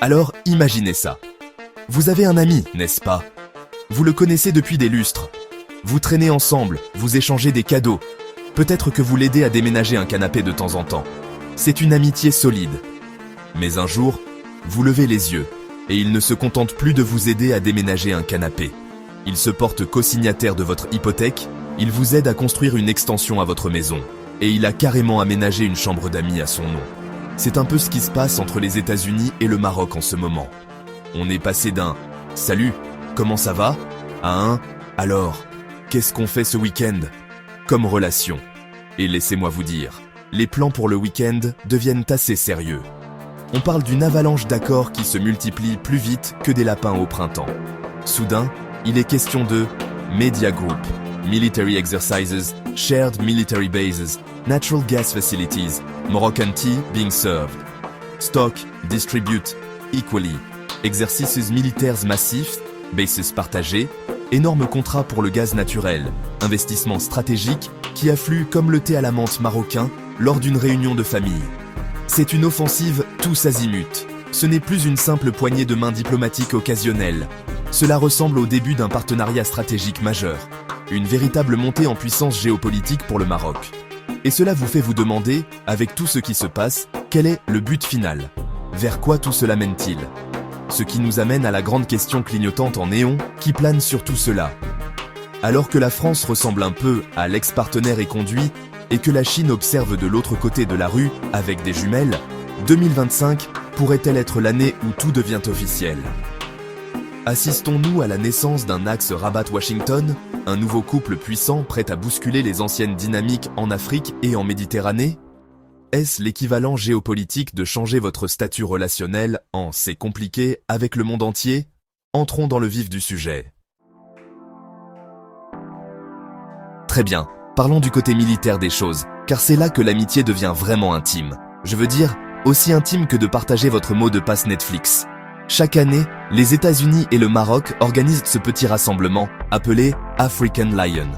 Alors, imaginez ça. Vous avez un ami, n'est-ce pas? Vous le connaissez depuis des lustres. Vous traînez ensemble, vous échangez des cadeaux. Peut-être que vous l'aidez à déménager un canapé de temps en temps. C'est une amitié solide. Mais un jour, vous levez les yeux, et il ne se contente plus de vous aider à déménager un canapé. Il se porte co-signataire de votre hypothèque, il vous aide à construire une extension à votre maison, et il a carrément aménagé une chambre d'amis à son nom. C'est un peu ce qui se passe entre les États-Unis et le Maroc en ce moment. On est passé d'un « Salut, comment ça va ?» à un « Alors, qu'est-ce qu'on fait ce week-end ?» comme relation. Et laissez-moi vous dire, les plans pour le week-end deviennent assez sérieux. On parle d'une avalanche d'accords qui se multiplie plus vite que des lapins au printemps. Soudain, il est question de Media Group, Military Exercises, Shared Military Bases, Natural Gas Facilities, Moroccan Tea being served. Stock, Distribute, Equally. Exercices militaires massifs, bases partagées, énormes contrats pour le gaz naturel, investissements stratégiques qui affluent comme le thé à la menthe marocain lors d'une réunion de famille. C'est une offensive tous azimuts. Ce n'est plus une simple poignée de main diplomatique occasionnelle. Cela ressemble au début d'un partenariat stratégique majeur. Une véritable montée en puissance géopolitique pour le Maroc. Et cela vous fait vous demander, avec tout ce qui se passe, quel est le but final? Vers quoi tout cela mène-t-il? Ce qui nous amène à la grande question clignotante en néon qui plane sur tout cela. Alors que la France ressemble un peu à l'ex-partenaire éconduit et que la Chine observe de l'autre côté de la rue avec des jumelles, 2025 pourrait-elle être l'année où tout devient officiel? Assistons-nous à la naissance d'un axe Rabat-Washington, un nouveau couple puissant prêt à bousculer les anciennes dynamiques en Afrique et en Méditerranée? Est-ce l'équivalent géopolitique de changer votre statut relationnel en « c'est compliqué » avec le monde entier? Entrons dans le vif du sujet. Très bien, parlons du côté militaire des choses, car c'est là que l'amitié devient vraiment intime. Je veux dire, aussi intime que de partager votre mot de passe Netflix. Chaque année, les États-Unis et le Maroc organisent ce petit rassemblement, appelé African Lion.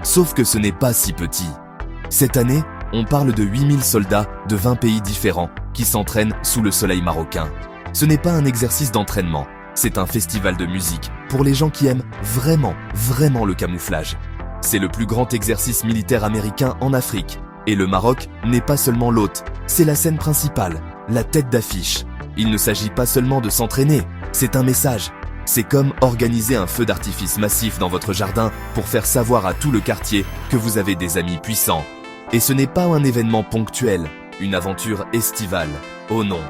Sauf que ce n'est pas si petit. Cette année, on parle de 8000 soldats de 20 pays différents qui s'entraînent sous le soleil marocain. Ce n'est pas un exercice d'entraînement, c'est un festival de musique pour les gens qui aiment vraiment le camouflage. C'est le plus grand exercice militaire américain en Afrique. Et le Maroc n'est pas seulement l'hôte, c'est la scène principale, la tête d'affiche. Il ne s'agit pas seulement de s'entraîner, c'est un message. C'est comme organiser un feu d'artifice massif dans votre jardin pour faire savoir à tout le quartier que vous avez des amis puissants. Et ce n'est pas un événement ponctuel, une aventure estivale. Oh non,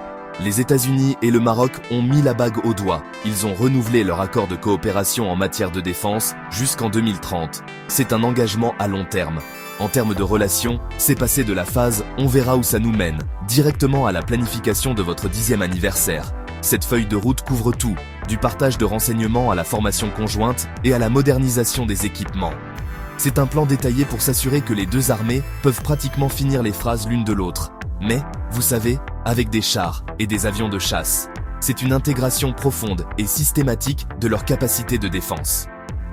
les États-Unis et le Maroc ont mis la bague au doigt. Ils ont renouvelé leur accord de coopération en matière de défense jusqu'en 2030. C'est un engagement à long terme. En termes de relations, c'est passé de la phase « on verra où ça nous mène » directement à la planification de votre 10e anniversaire. Cette feuille de route couvre tout, du partage de renseignements à la formation conjointe et à la modernisation des équipements. C'est un plan détaillé pour s'assurer que les deux armées peuvent pratiquement finir les phrases l'une de l'autre. Mais, vous savez, avec des chars et des avions de chasse. C'est une intégration profonde et systématique de leur capacité de défense.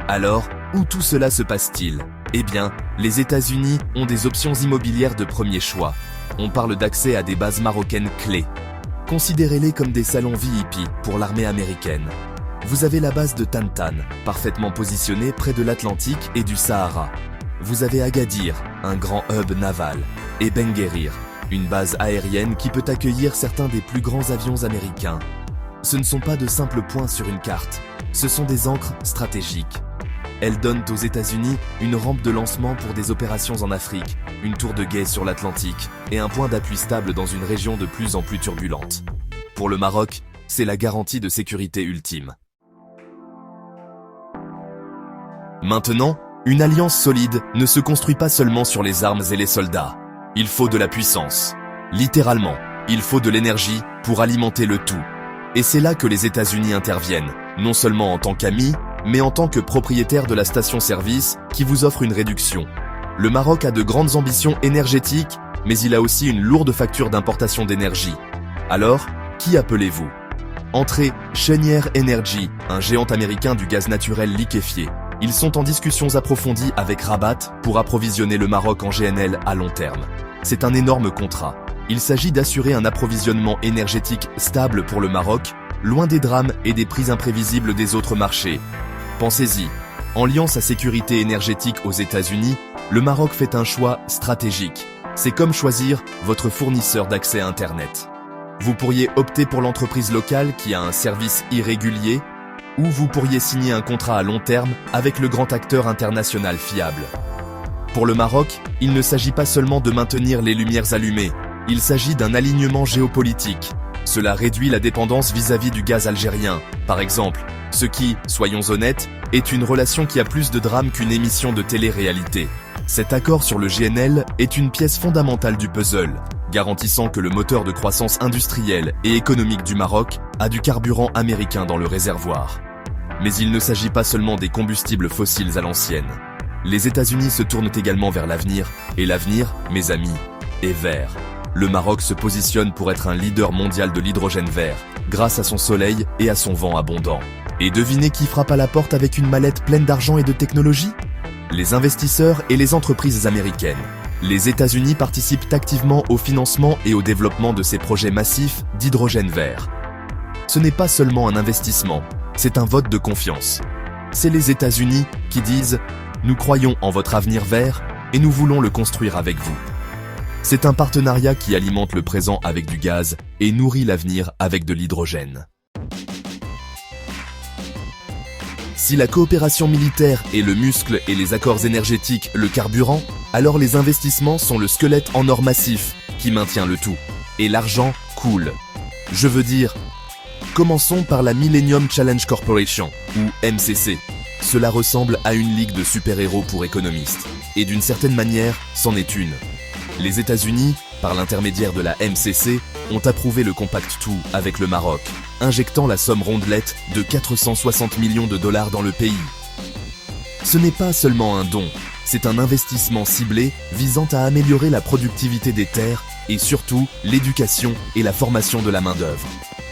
Alors, où tout cela se passe-t-il? Eh bien, les États-Unis ont des options immobilières de premier choix. On parle d'accès à des bases marocaines clés. Considérez-les comme des salons VIP pour l'armée américaine. Vous avez la base de Tantan, parfaitement positionnée près de l'Atlantique et du Sahara. Vous avez Agadir, un grand hub naval, et Ben Guerir, une base aérienne qui peut accueillir certains des plus grands avions américains. Ce ne sont pas de simples points sur une carte, ce sont des ancres stratégiques. Elles donnent aux États-Unis une rampe de lancement pour des opérations en Afrique, une tour de guet sur l'Atlantique et un point d'appui stable dans une région de plus en plus turbulente. Pour le Maroc, c'est la garantie de sécurité ultime. Maintenant, une alliance solide ne se construit pas seulement sur les armes et les soldats. Il faut de la puissance. Littéralement, il faut de l'énergie pour alimenter le tout. Et c'est là que les États-Unis interviennent, non seulement en tant qu'amis, mais en tant que propriétaire de la station-service qui vous offre une réduction. Le Maroc a de grandes ambitions énergétiques, mais il a aussi une lourde facture d'importation d'énergie. Alors, qui appelez-vous? Entrez Cheniere Energy, un géant américain du gaz naturel liquéfié. Ils sont en discussions approfondies avec Rabat pour approvisionner le Maroc en GNL à long terme. C'est un énorme contrat. Il s'agit d'assurer un approvisionnement énergétique stable pour le Maroc loin des drames et des prix imprévisibles des autres marchés. Pensez-y, en liant sa sécurité énergétique aux États-Unis, le Maroc fait un choix stratégique. C'est comme choisir votre fournisseur d'accès à Internet. Vous pourriez opter pour l'entreprise locale qui a un service irrégulier, ou vous pourriez signer un contrat à long terme avec le grand acteur international fiable. Pour le Maroc, il ne s'agit pas seulement de maintenir les lumières allumées, il s'agit d'un alignement géopolitique. Cela réduit la dépendance vis-à-vis du gaz algérien, par exemple, ce qui, soyons honnêtes, est une relation qui a plus de drame qu'une émission de télé-réalité. Cet accord sur le GNL est une pièce fondamentale du puzzle, garantissant que le moteur de croissance industrielle et économique du Maroc a du carburant américain dans le réservoir. Mais il ne s'agit pas seulement des combustibles fossiles à l'ancienne. Les États-Unis se tournent également vers l'avenir, et l'avenir, mes amis, est vert. Le Maroc se positionne pour être un leader mondial de l'hydrogène vert, grâce à son soleil et à son vent abondant. Et devinez qui frappe à la porte avec une mallette pleine d'argent et de technologie ? Les investisseurs et les entreprises américaines. Les États-Unis participent activement au financement et au développement de ces projets massifs d'hydrogène vert. Ce n'est pas seulement un investissement, c'est un vote de confiance. C'est les États-Unis qui disent « Nous croyons en votre avenir vert et nous voulons le construire avec vous ». C'est un partenariat qui alimente le présent avec du gaz et nourrit l'avenir avec de l'hydrogène. Si la coopération militaire est le muscle et les accords énergétiques le carburant, alors les investissements sont le squelette en or massif qui maintient le tout. Et l'argent coule. Je veux dire, commençons par la Millennium Challenge Corporation, ou MCC. Cela ressemble à une ligue de super-héros pour économistes. Et d'une certaine manière, c'en est une. Les États-Unis, par l'intermédiaire de la MCC, ont approuvé le Compact 2 avec le Maroc, injectant la somme rondelette de 460 millions de dollars dans le pays. Ce n'est pas seulement un don, c'est un investissement ciblé visant à améliorer la productivité des terres et surtout l'éducation et la formation de la main-d'œuvre.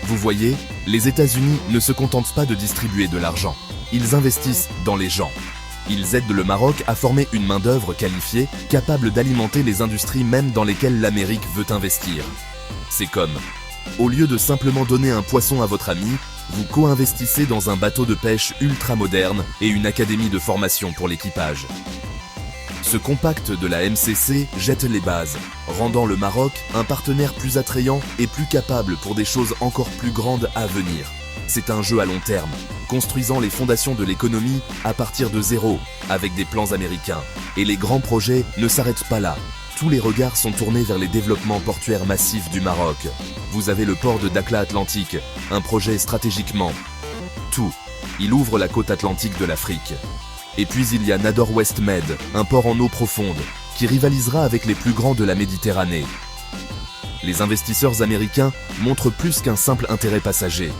Vous voyez, les États-Unis ne se contentent pas de distribuer de l'argent, ils investissent dans les gens. Ils aident le Maroc à former une main-d'œuvre qualifiée, capable d'alimenter les industries même dans lesquelles l'Amérique veut investir. C'est comme, au lieu de simplement donner un poisson à votre ami, vous co-investissez dans un bateau de pêche ultra moderne et une académie de formation pour l'équipage. Ce compact de la MCC jette les bases, rendant le Maroc un partenaire plus attrayant et plus capable pour des choses encore plus grandes à venir. C'est un jeu à long terme, construisant les fondations de l'économie à partir de zéro, avec des plans américains. Et les grands projets ne s'arrêtent pas là. Tous les regards sont tournés vers les développements portuaires massifs du Maroc. Vous avez le port de Dakhla Atlantique, un projet stratégiquement. Tout. Il ouvre la côte atlantique de l'Afrique. Et puis il y a Nador West Med, un port en eau profonde, qui rivalisera avec les plus grands de la Méditerranée. Les investisseurs américains montrent plus qu'un simple intérêt passager.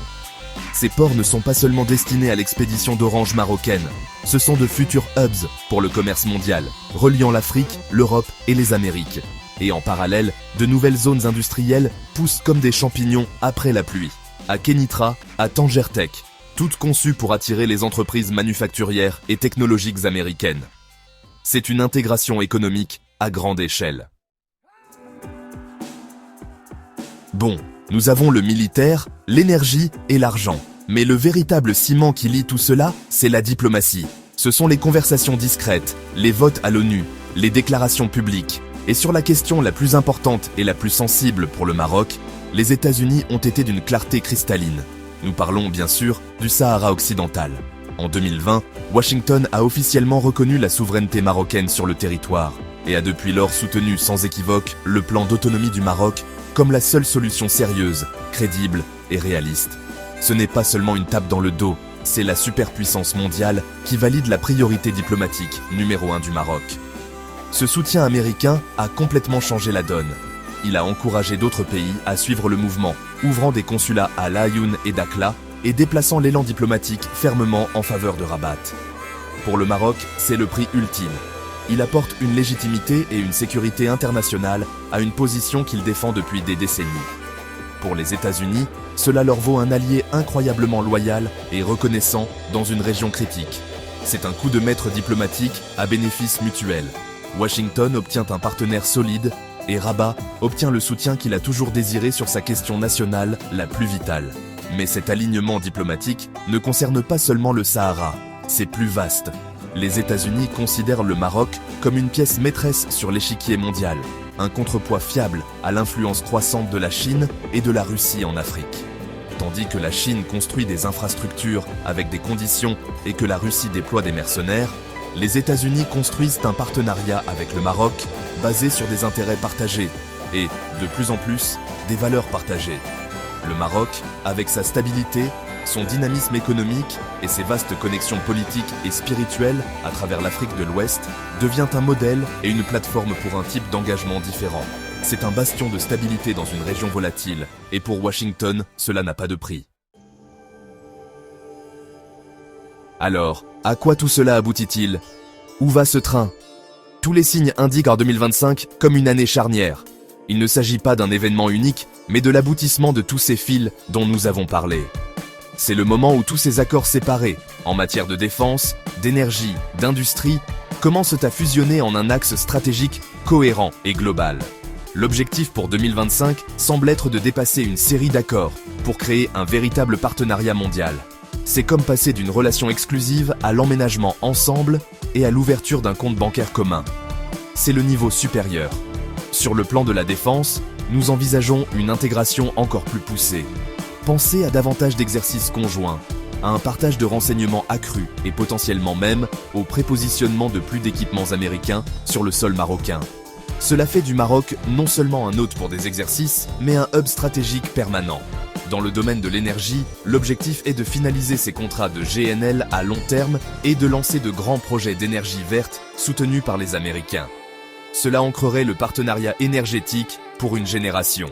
Ces ports ne sont pas seulement destinés à l'expédition d'Orange marocaine, ce sont de futurs hubs pour le commerce mondial, reliant l'Afrique, l'Europe et les Amériques. Et en parallèle, de nouvelles zones industrielles poussent comme des champignons après la pluie. À Kenitra, à Tanger Tech, toutes conçues pour attirer les entreprises manufacturières et technologiques américaines. C'est une intégration économique à grande échelle. Bon, nous avons le militaire, l'énergie et l'argent. Mais le véritable ciment qui lie tout cela, c'est la diplomatie. Ce sont les conversations discrètes, les votes à l'ONU, les déclarations publiques. Et sur la question la plus importante et la plus sensible pour le Maroc, les États-Unis ont été d'une clarté cristalline. Nous parlons bien sûr du Sahara occidental. En 2020, Washington a officiellement reconnu la souveraineté marocaine sur le territoire et a depuis lors soutenu sans équivoque le plan d'autonomie du Maroc comme la seule solution sérieuse, crédible et réaliste. Ce n'est pas seulement une tape dans le dos, c'est la superpuissance mondiale qui valide la priorité diplomatique numéro 1 du Maroc. Ce soutien américain a complètement changé la donne. Il a encouragé d'autres pays à suivre le mouvement, ouvrant des consulats à Laayoune et Dakhla et déplaçant l'élan diplomatique fermement en faveur de Rabat. Pour le Maroc, c'est le prix ultime. Il apporte une légitimité et une sécurité internationale à une position qu'il défend depuis des décennies. Pour les États-Unis, cela leur vaut un allié incroyablement loyal et reconnaissant dans une région critique. C'est un coup de maître diplomatique à bénéfice mutuel. Washington obtient un partenaire solide et Rabat obtient le soutien qu'il a toujours désiré sur sa question nationale la plus vitale. Mais cet alignement diplomatique ne concerne pas seulement le Sahara, c'est plus vaste. Les États-Unis considèrent le Maroc comme une pièce maîtresse sur l'échiquier mondial, un contrepoids fiable à l'influence croissante de la Chine et de la Russie en Afrique. Tandis que la Chine construit des infrastructures avec des conditions et que la Russie déploie des mercenaires, les États-Unis construisent un partenariat avec le Maroc basé sur des intérêts partagés et, de plus en plus, des valeurs partagées. Le Maroc, avec sa stabilité, son dynamisme économique et ses vastes connexions politiques et spirituelles à travers l'Afrique de l'Ouest, devient un modèle et une plateforme pour un type d'engagement différent. C'est un bastion de stabilité dans une région volatile, et pour Washington, cela n'a pas de prix. Alors, à quoi tout cela aboutit-il? Où va ce train? Tous les signes indiquent en 2025 comme une année charnière. Il ne s'agit pas d'un événement unique, mais de l'aboutissement de tous ces fils dont nous avons parlé. C'est le moment où tous ces accords séparés, en matière de défense, d'énergie, d'industrie, commencent à fusionner en un axe stratégique cohérent et global. L'objectif pour 2025 semble être de dépasser une série d'accords pour créer un véritable partenariat mondial. C'est comme passer d'une relation exclusive à l'emménagement ensemble et à l'ouverture d'un compte bancaire commun. C'est le niveau supérieur. Sur le plan de la défense, nous envisageons une intégration encore plus poussée. Pensez à davantage d'exercices conjoints, à un partage de renseignements accru et potentiellement même au prépositionnement de plus d'équipements américains sur le sol marocain. Cela fait du Maroc non seulement un hôte pour des exercices, mais un hub stratégique permanent. Dans le domaine de l'énergie, l'objectif est de finaliser ces contrats de GNL à long terme et de lancer de grands projets d'énergie verte soutenus par les Américains. Cela ancrerait le partenariat énergétique pour une génération.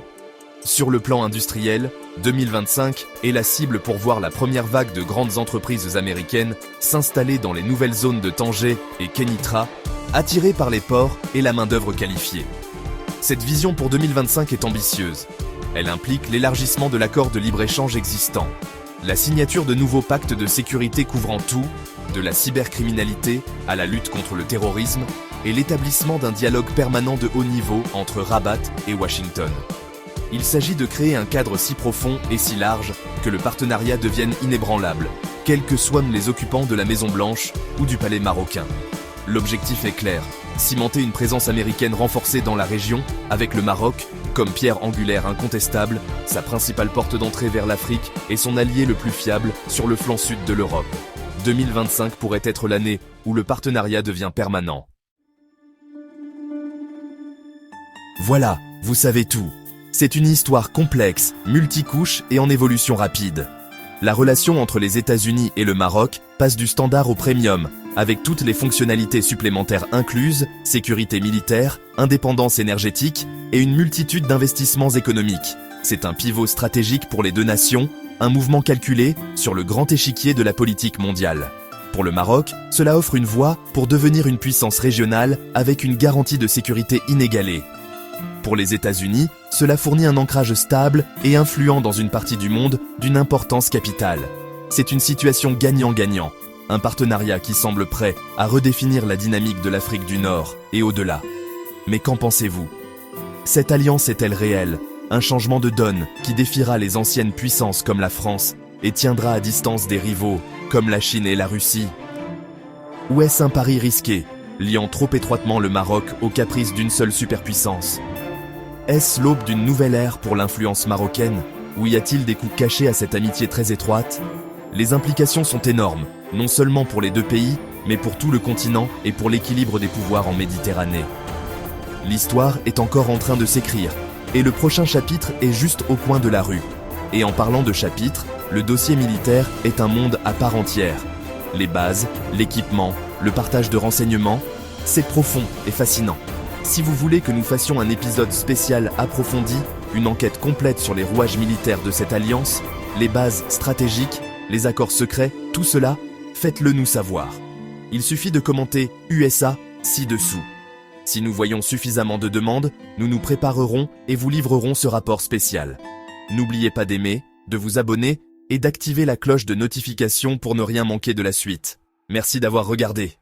Sur le plan industriel, 2025 est la cible pour voir la première vague de grandes entreprises américaines s'installer dans les nouvelles zones de Tanger et Kenitra, attirées par les ports et la main-d'œuvre qualifiée. Cette vision pour 2025 est ambitieuse. Elle implique l'élargissement de l'accord de libre-échange existant, la signature de nouveaux pactes de sécurité couvrant tout, de la cybercriminalité à la lutte contre le terrorisme, et l'établissement d'un dialogue permanent de haut niveau entre Rabat et Washington. Il s'agit de créer un cadre si profond et si large que le partenariat devienne inébranlable, quels que soient les occupants de la Maison-Blanche ou du Palais marocain. L'objectif est clair, cimenter une présence américaine renforcée dans la région, avec le Maroc comme pierre angulaire incontestable, sa principale porte d'entrée vers l'Afrique et son allié le plus fiable sur le flanc sud de l'Europe. 2025 pourrait être l'année où le partenariat devient permanent. Voilà, vous savez tout. C'est une histoire complexe, multicouche et en évolution rapide. La relation entre les États-Unis et le Maroc passe du standard au premium, avec toutes les fonctionnalités supplémentaires incluses, sécurité militaire, indépendance énergétique et une multitude d'investissements économiques. C'est un pivot stratégique pour les deux nations, un mouvement calculé sur le grand échiquier de la politique mondiale. Pour le Maroc, cela offre une voie pour devenir une puissance régionale avec une garantie de sécurité inégalée. Pour les États-Unis, cela fournit un ancrage stable et influent dans une partie du monde d'une importance capitale. C'est une situation gagnant-gagnant, un partenariat qui semble prêt à redéfinir la dynamique de l'Afrique du Nord et au-delà. Mais qu'en pensez-vous? Cette alliance est-elle réelle? Un changement de donne qui défiera les anciennes puissances comme la France et tiendra à distance des rivaux comme la Chine et la Russie? Ou est-ce un pari risqué, liant trop étroitement le Maroc aux caprices d'une seule superpuissance? Est-ce l'aube d'une nouvelle ère pour l'influence marocaine? Ou y a-t-il des coups cachés à cette amitié très étroite? Les implications sont énormes, non seulement pour les deux pays, mais pour tout le continent et pour l'équilibre des pouvoirs en Méditerranée. L'histoire est encore en train de s'écrire, et le prochain chapitre est juste au coin de la rue. Et en parlant de chapitre, le dossier militaire est un monde à part entière. Les bases, l'équipement, le partage de renseignements, c'est profond et fascinant. Si vous voulez que nous fassions un épisode spécial approfondi, une enquête complète sur les rouages militaires de cette alliance, les bases stratégiques, les accords secrets, tout cela, faites-le nous savoir. Il suffit de commenter USA ci-dessous. Si nous voyons suffisamment de demandes, nous nous préparerons et vous livrerons ce rapport spécial. N'oubliez pas d'aimer, de vous abonner et d'activer la cloche de notification pour ne rien manquer de la suite. Merci d'avoir regardé.